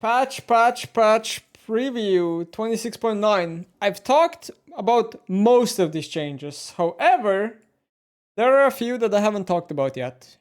Patch preview 26.9. I've talked about most of these changes. However, there are a few that I haven't talked about yet.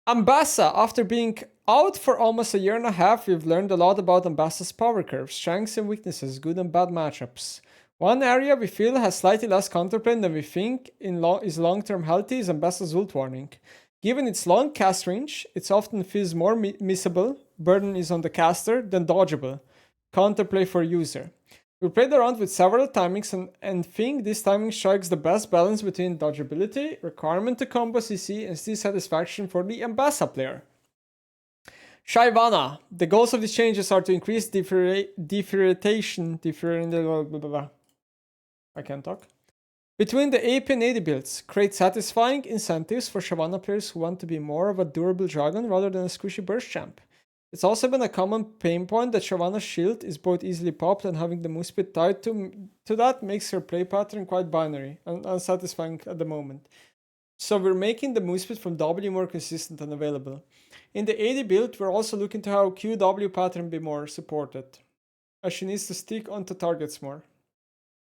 Ambessa, after being out for almost a year and a half, we've learned a lot about Ambessa's power curves, strengths and weaknesses, good and bad matchups. One area we feel has slightly less counterplay than we think is long-term healthy is Ambessa's ult warning. Given its long cast range, it often feels more missable, burden is on the caster, than dodgeable. Counterplay for user. We played around with several timings and think this timing strikes the best balance between dodgeability, requirement to combo CC, and still satisfaction for the Ambessa player. Shyvana. The goals of these changes are to increase differentiation. I can't talk. Between the AP and AD builds, create satisfying incentives for Shyvana players who want to be more of a durable dragon rather than a squishy burst champ. It's also been a common pain point that Shyvana's shield is both easily popped and having the move speed tied to that makes her play pattern quite binary and unsatisfying at the moment. So we're making the move speed from W more consistent and available. In the AD build, we're also looking to have QW pattern be more supported, as she needs to stick onto targets more.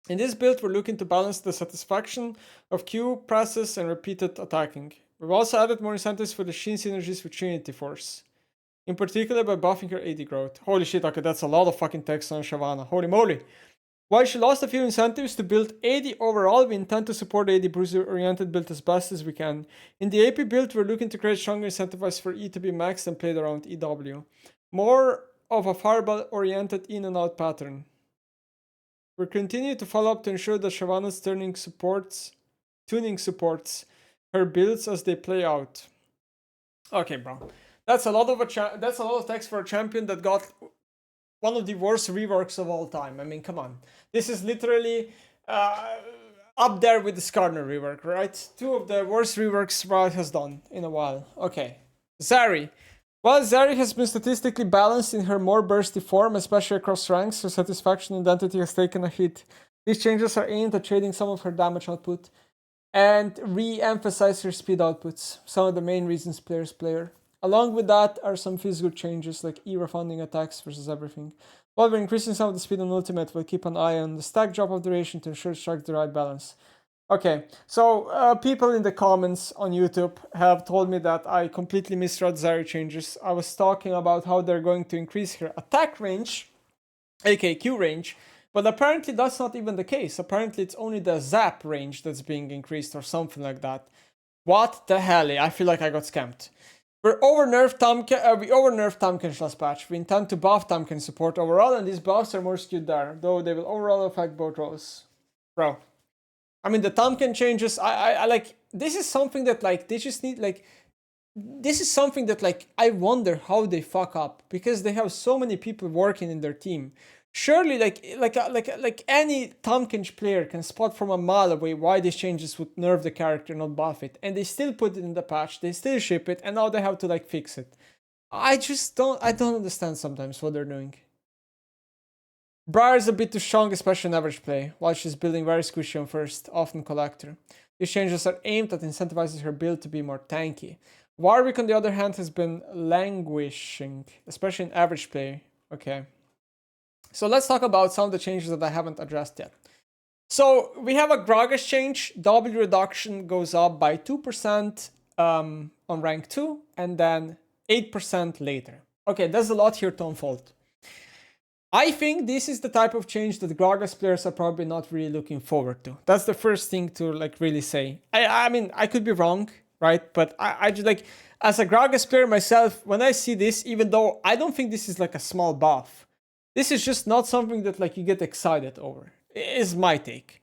In this build, we're looking to balance the satisfaction of Q presses and repeated attacking. We've also added more incentives for the Shin synergies with Trinity Force. In particular by buffing her AD growth. Holy shit, okay, that's a lot of fucking text on Shyvana. Holy moly. While she lost a few incentives to build AD overall, we intend to support AD bruiser-oriented build as best as we can. In the AP build, we're looking to create stronger incentives for E to be maxed and played around EW. More of a fireball-oriented in and out pattern. We're continuing to follow up to ensure that Shyvana's tuning supports her builds as they play out. Okay, bro. That's a lot of text for a champion that got one of the worst reworks of all time. I mean, come on. This is literally up there with the Skarner rework, right? Two of the worst reworks Riot has done in a while. Okay. Zeri. While Zeri has been statistically balanced in her more bursty form, especially across ranks, her satisfaction identity has taken a hit. These changes are aimed at trading some of her damage output and re-emphasize her speed outputs, some of the main reasons players play her. Along with that are some physical changes like E-refunding attacks versus everything. While we're increasing some of the speed on ultimate, we'll keep an eye on the stack drop of duration to ensure it strikes the right balance. Okay, so people in the comments on YouTube have told me that I completely misread Zeri changes. I was talking about how they're going to increase her attack range, aka Q range, but apparently that's not even the case. Apparently it's only the zap range that's being increased or something like that. What the hell? I feel like I got scammed. We over-nerfed Tahm Kench last patch. We intend to buff Tahm Kench support overall, and these buffs are more skewed there, though they will overall affect both roles. Bro. I mean, the Tahm Kench changes, I like, this is something that, like, they just need, like, this is something that, like, I wonder how they fuck up, because they have so many people working in their team. Surely, like any Tahm Kench player can spot from a mile away why these changes would nerf the character, not buff it. And they still put it in the patch, they still ship it, and now they have to like fix it. I don't understand sometimes what they're doing. Briar is a bit too strong, especially in average play, while she's building very squishy on first, often collector. These changes are aimed at incentivizing her build to be more tanky. Warwick, on the other hand, has been languishing, especially in average play. Okay. So let's talk about some of the changes that I haven't addressed yet. So we have a Gragas change. W reduction goes up by 2% on rank 2 and then 8% later. Okay, there's a lot here to unfold. I think this is the type of change that Gragas players are probably not really looking forward to. That's the first thing to like really say. I mean, I could be wrong, right? But I just like, as a Gragas player myself, when I see this, even though I don't think this is like a small buff, this is just not something that like you get excited over, is my take.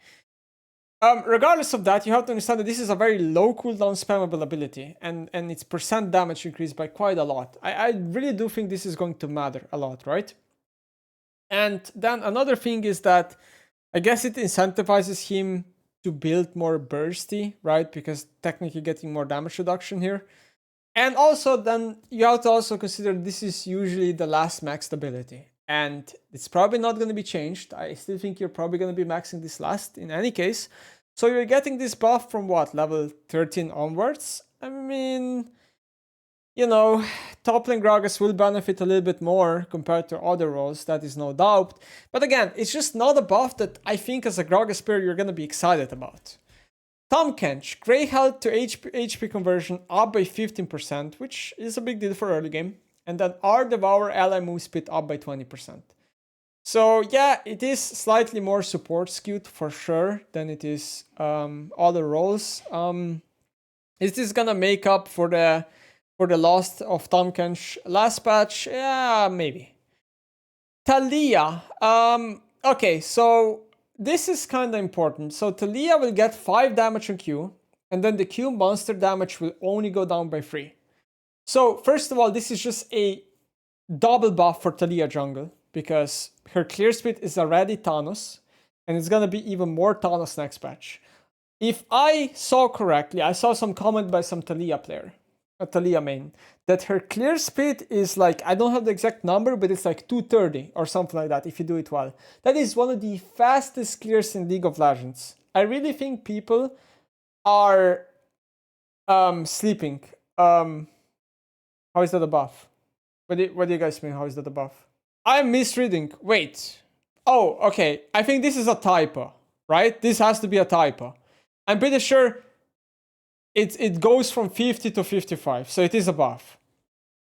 Regardless of that, you have to understand that this is a very low cooldown spammable ability, and its percent damage increased by quite a lot. I really do think this is going to matter a lot, right? And then another thing is that I guess it incentivizes him to build more bursty, right? Because technically getting more damage reduction here. And also then you have to also consider this is usually the last maxed ability. And it's probably not going to be changed. I still think you're probably going to be maxing this last in any case. So you're getting this buff from what, level 13 onwards? I mean, you know, top lane Gragas will benefit a little bit more compared to other roles, that is no doubt. But again, it's just not a buff that I think as a Gragas player you're gonna be excited about. Tahm Kench, Grey Health to HP conversion up by 15%, which is a big deal for early game. And then R Devour ally move speed up by 20%. So yeah, it is slightly more support skewed for sure than it is other roles. Is this gonna make up for the loss of Tahm Kench last patch? Yeah, maybe. Taliyah. Okay, so this is kind of important. So Taliyah will get 5 damage on Q, and then the Q monster damage will only go down by 3. So first of all, this is just a double buff for Taliyah jungle, because her clear speed is already Thanos, and it's gonna be even more Thanos next patch. If I saw correctly, I saw some comment by some Taliyah player, a Taliyah main, that her clear speed is like, I don't have the exact number, but it's like 230 or something like that if you do it well. That is one of the fastest clears in League of Legends. I really think people are sleeping. How is that a buff? What do you guys mean? How is that a buff? I'm misreading. Wait. Oh, okay. I think this is a typo, right? This has to be a typo. I'm pretty sure it goes from 50 to 55, so it is a buff.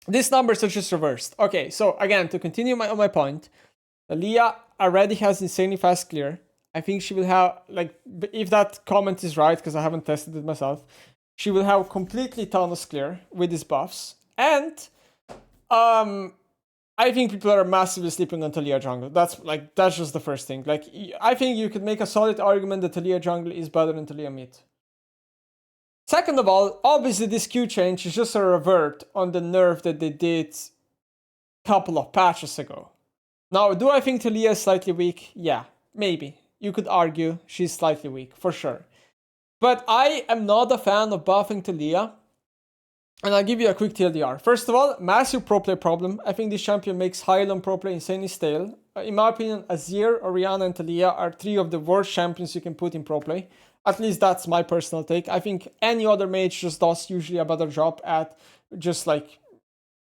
These numbers are just reversed. Okay, so again, to continue on my point, Taliyah already has insanely fast clear. I think she will have, like, if that comment is right, because I haven't tested it myself, she will have completely Thanos clear with these buffs. And I think people are massively sleeping on Taliyah jungle. That's just the first thing. Like, I think you could make a solid argument that Taliyah jungle is better than Taliyah mid. Second of all, obviously this Q change is just a revert on the nerf that they did a couple of patches ago. Now, do I think Taliyah is slightly weak? Yeah, maybe. You could argue she's slightly weak, for sure. But I am not a fan of buffing Taliyah. And I'll give you a quick TLDR. First of all, massive pro play problem. I think this champion makes high-end pro play insanely stale. In my opinion, Azir, Orianna, and Taliyah are 3 of the worst champions you can put in pro play. At least that's my personal take. I think any other mage just does usually a better job at just like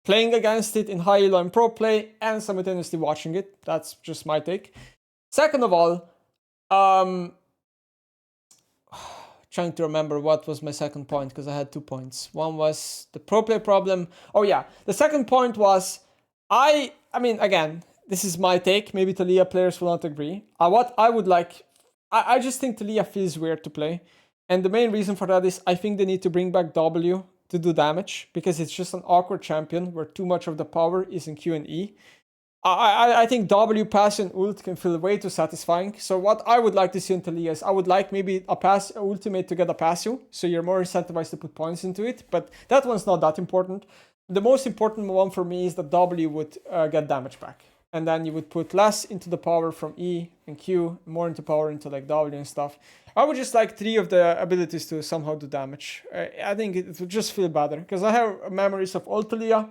playing against it in high elo and pro play and simultaneously watching it. That's just my take. Second of all, trying to remember what was my second point, because I had 2 points. One was the pro play problem. Oh yeah, the second point was I mean, again, this is my take. Maybe Taliyah players will not agree. What I would like, I just think Taliyah feels weird to play. And the main reason for that is I think they need to bring back W to do damage, because it's just an awkward champion where too much of the power is in Q and E. I think W pass and ult can feel way too satisfying. So what I would like to see on Taliyah is I would like maybe a ultimate to get a passive, so you're more incentivized to put points into it. But that one's not that important. The most important one for me is that W would get damage back. And then you would put less into the power from E and Q, more into power into like W and stuff. I would just like 3 of the abilities to somehow do damage. I think it would just feel better, because I have memories of old Taliyah,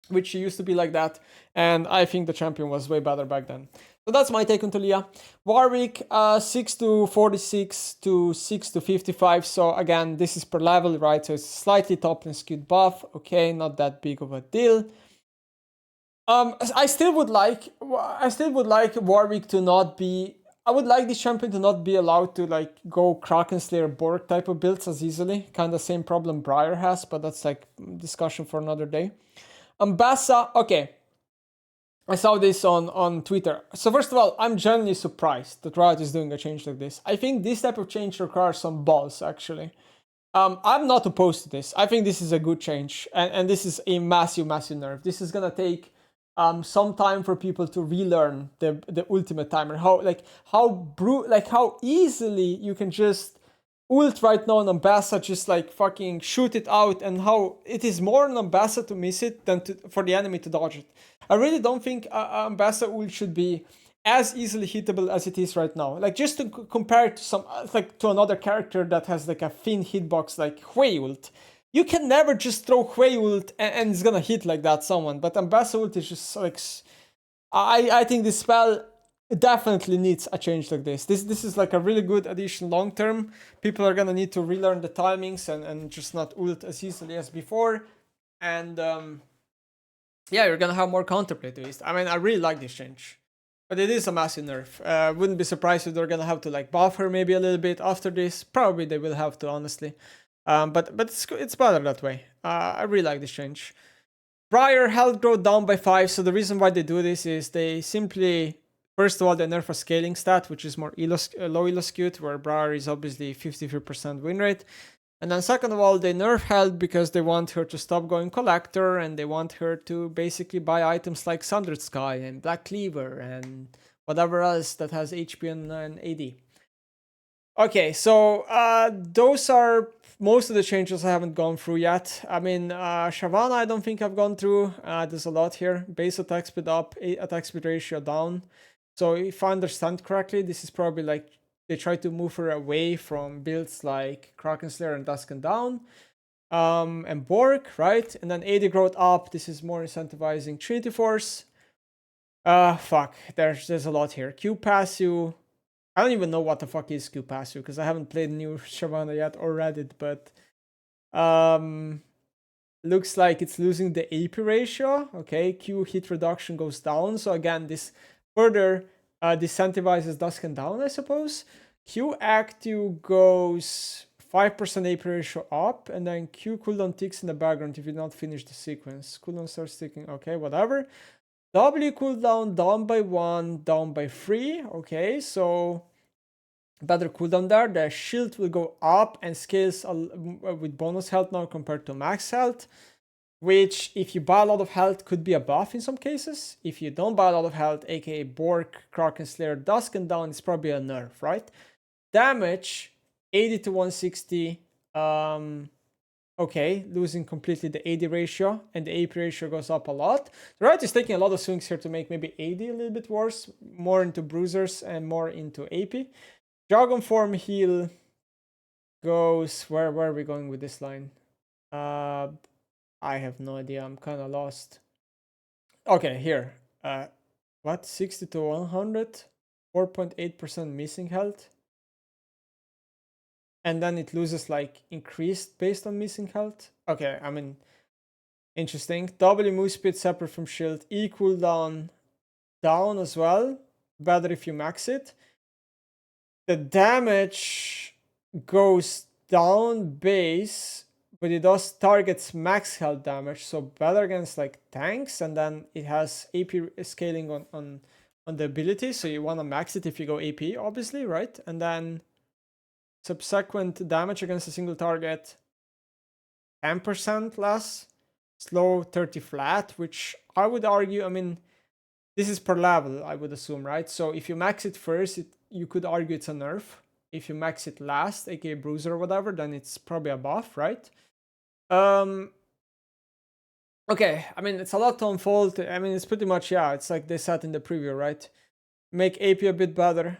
which used to be like that, and I think the champion was way better back then. So that's my take on Taliyah. Warwick, 6 to 46 to 6 to 55. So again, this is per level, right? So it's slightly top and skewed buff. Okay, not that big of a deal. I still would like Warwick to not be. I would like this champion to not be allowed to like go Kraken Slayer Borg type of builds as easily. Kind of same problem Briar has, but that's like discussion for another day. Ambessa, okay. I saw this on Twitter. So first of all, I'm genuinely surprised that Riot is doing a change like this. I think this type of change requires some balls, actually. I'm not opposed to this. I think this is a good change, and this is a massive, massive nerf. This is gonna take some time for people to relearn the ultimate timer. How easily you can just ult right now on Ambessa, just like fucking shoot it out, and how it is more on Ambessa to miss it than for the enemy to dodge it. I really don't think Ambessa ult should be as easily hittable as it is right now. Like, just to compare it to some to another character that has like a thin hitbox like Hui ult. You can never just throw Hui ult and it's gonna hit like that someone. But Ambessa ult is just like, I think this spell definitely needs a change like this. This is like a really good addition long term. People are gonna need to relearn the timings and just not ult as easily as before. And yeah, you're gonna have more counterplay to it. I mean, I really like this change. But it is a massive nerf. Wouldn't be surprised if they're gonna have to like buff her maybe a little bit after this. Probably they will have to, honestly. But it's better that way. I really like this change. Briar health growth down by 5. So the reason why they do this is they simply, first of all, they nerf a scaling stat, which is more low elo skewed, where Briar is obviously 53% win rate. And then second of all, they nerf health because they want her to stop going collector, and they want her to basically buy items like Sundered Sky and Black Cleaver and whatever else that has HP and AD. Okay, so those are most of the changes I haven't gone through yet. I mean, Shyvana I don't think I've gone through. There's a lot here. Base attack speed up, attack speed ratio down. So if I understand correctly, this is probably like they try to move her away from builds like Kraken Slayer and Dusk and Down. And Warwick, right? And then AD growth up. This is more incentivizing Trinity Force. Fuck. There's a lot here. Q passive. I don't even know what the fuck is Q passive because I haven't played new Shyvana yet or read it, but looks like it's losing the AP ratio. Okay, Q hit reduction goes down. So again, this further disincentivizes Dusk and Down, I suppose. Q active goes 5% AP ratio up, and then Q cooldown ticks in the background if you not finish the sequence. Cooldown starts ticking. Okay, whatever. W cooldown down by 1, down by 3. Okay, so better cooldown there. The shield will go up and scales with bonus health now compared to max health, which if you buy a lot of health could be a buff in some cases. If you don't buy a lot of health, aka Bork, Kraken Slayer, Dusk and Down, it's probably a nerf, right? Damage 80 to 160. Okay, losing completely the AD ratio, and the AP ratio goes up a lot. The right is taking a lot of swings here to make maybe AD a little bit worse, more into bruisers and more into AP. Jargon form heal goes, where are we going with this line? I have no idea, I'm kind of lost. Okay, here. What, 60 to 100? 4.8% missing health. And then it loses like increased based on missing health. Okay, I mean, interesting. W move speed separate from shield. E cooldown down as well. Better if you max it. The damage goes down base, but it does targets max health damage. So better against like tanks, and then it has AP scaling on the ability. So you want to max it if you go AP, obviously, right? And then subsequent damage against a single target 10% less, slow 30 flat, which I would argue, I mean, this is per level, I would assume, right? So if you max it first, you could argue it's a nerf. If you max it last, aka bruiser or whatever, then it's probably a buff, right? Okay, I mean, it's a lot to unfold. I mean, it's pretty much, yeah, it's like they said in the preview, right? Make AP a bit better.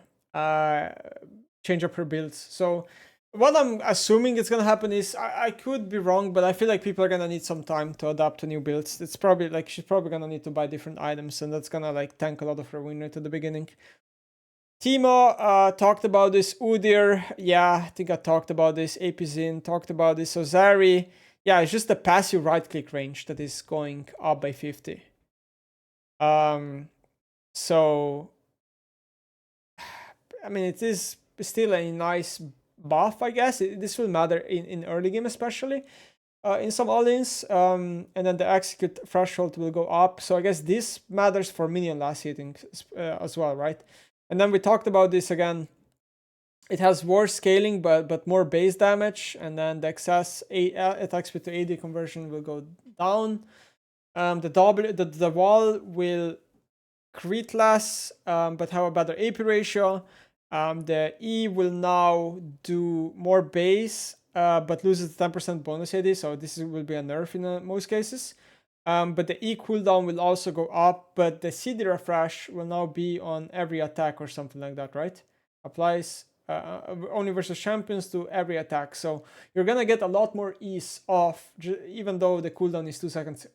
Change up her builds. So what I'm assuming is gonna happen is I could be wrong, but I feel like people are gonna need some time to adapt to new builds. It's probably like she's probably gonna need to buy different items, and that's gonna like tank a lot of her win rate at the beginning. Timo talked about this. Udyr, yeah, I think I talked about this. Apizin talked about this. So Zeri, yeah, it's just the passive right click range that is going up by 50. So I mean, it is still a nice buff, I guess. This will matter in early game, especially in some all-ins. And then the execute threshold will go up. So I guess this matters for minion last hitting as well, right? And then we talked about this again. It has worse scaling, but more base damage. And then the excess attack speed to AD conversion will go down. The wall will crit less, but have a better AP ratio. The E will now do more base, but loses 10% bonus AD, so this will be a nerf in most cases. But the E cooldown will also go up, but the CD refresh will now be on every attack or something like that, right? Applies only versus champions to every attack. So you're gonna get a lot more ease off, even though the cooldown is 2 seconds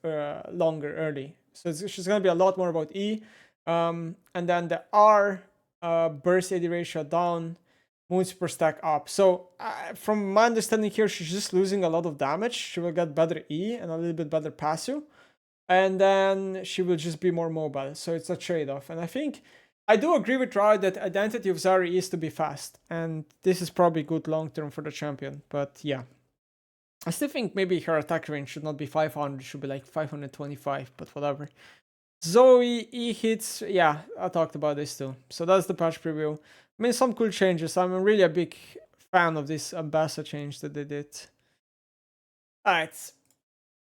longer early. So it's just gonna be a lot more about E. And then the R burst AD ratio down, Moon Super stack up. So from my understanding here, she's just losing a lot of damage. She will get better E and a little bit better passive. And then she will just be more mobile. So it's a trade-off. And I think I do agree with Riot that identity of Zeri is to be fast. And this is probably good long-term for the champion. But yeah. I still think maybe her attack range should not be 500, should be like 525, but whatever. Zoe, E hits, yeah, I talked about this too. So that's the patch preview. I mean, some cool changes. I'm really a big fan of this Ambessa change that they did. Alright,